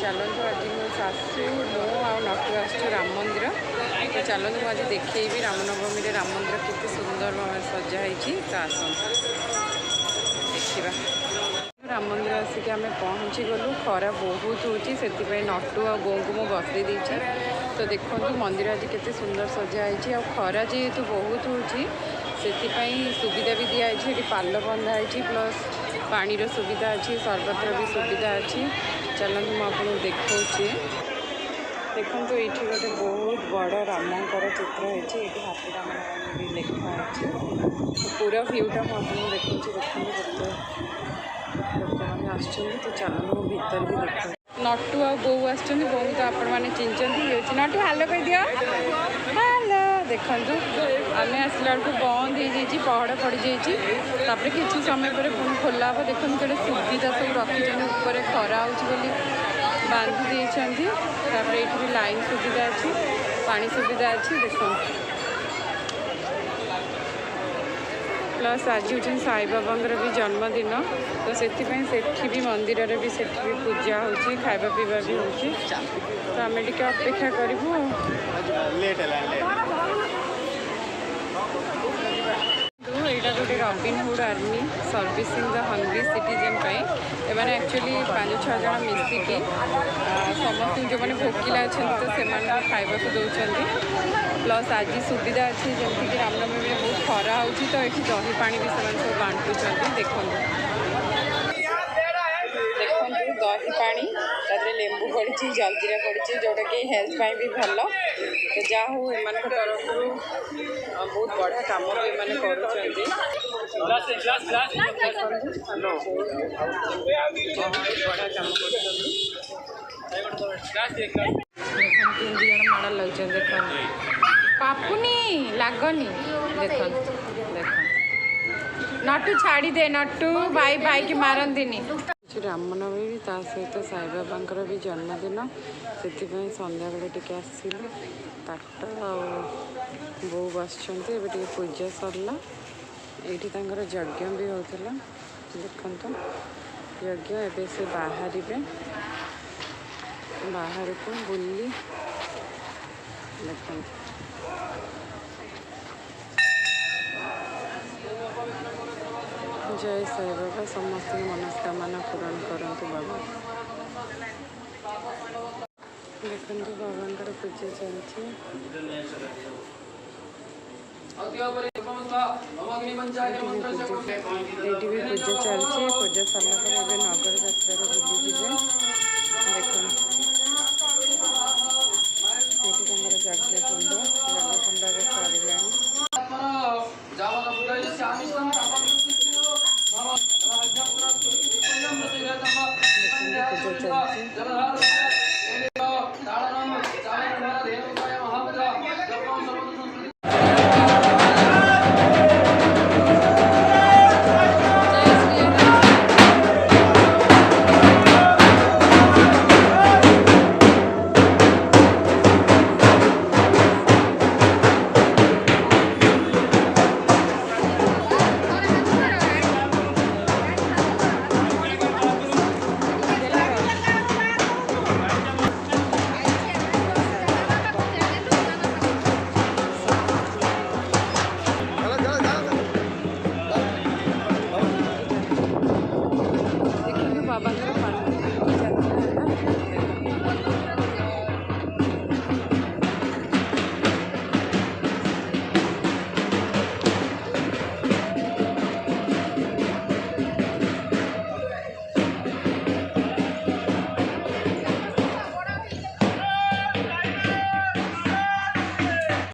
चलतु आज मो शाशु मु नटू आसु राम मंदिर तो चलतु आज देखी रामनवमी राम मंदिर केते सुंदर भाव सजाई तो आस देखा राम मंदिर आसिक आम पहुँची गलु खरा बहुत होची से नटू आ गो को मुझे बसई देती तो देखो मंदिर आज केते सुंदर सजाई आ खरा जेहेतु बहुत होची से सुविधा भी दिखाई पाल बंधा है प्लस पानी सुविधा अच्छी सरबतर भी सुविधा अच्छी चलते मुझे देखा देखो ये गोटे बहुत बड़ रामकर चित्र है हाथी राम भी लिखा है पूरा भ्यूटा मुझे देखो देखते लोक मैंने आसुँच तो चलो भीतर भी देख नटू आ बो आस बो तो आपण मैंने चिन्हती नटू हालो कह दिया हालो देखु आम आसला बेलू बंद हो पहड़ पड़ जापर किसी समय पर पुणी खोला हे देखो गोटे सुविधा सब रखी खरा हो बांधी देती ये भी लाइन सुविधा अच्छी पानी सुविधा अच्छी देखो प्लस आज हूँ साई बाबा भी जन्मदिन तो से भी मंदिर भी पूजा हो खावा पीवा भी हो तो आम टे अपेक्षा करूँ यहाँ गोटे Robin Hood army servicing the hungry citizen एमाने एक्चुअली 5-6 जन मिसिकी समस्त जो मैंने भोकिला अच्छा तो से खावा दौरान प्लस आज सुविधा अच्छी जमीक रामनवमी में बहुत खरा हो तो ये दही पानी भी सब बांटुंट देखो दही पानी तादरे लेंबू पड़ी जलजीरा पड़ी जोटा कि हेल्थ पाई भी भल तो जहाँ हो एम तरफ बहुत बढ़िया कम भी तीन माड़ लगे देख पापुनी लगनी देख देख नटू छाड़ी दे नटू भाई भाई की मारंती रामनवमी ता सहित साई बाबा भी जन्मदिन से संध्या बेले टे आसिलु ताट बो बस पूजा सरला ये यज्ञ भी होता देखते यज्ञ एवं से बाहर बाहर को बुली देखते जय साई बाबा समस्त मनस्कामना पूरण करंतु बाबा देखते बाबा पूजा चलती ये भी पूजा चलती पूजा सरला नगर जात्रा बुली जाए देखो ये जग्ञ कुंड सरला पूजा चलती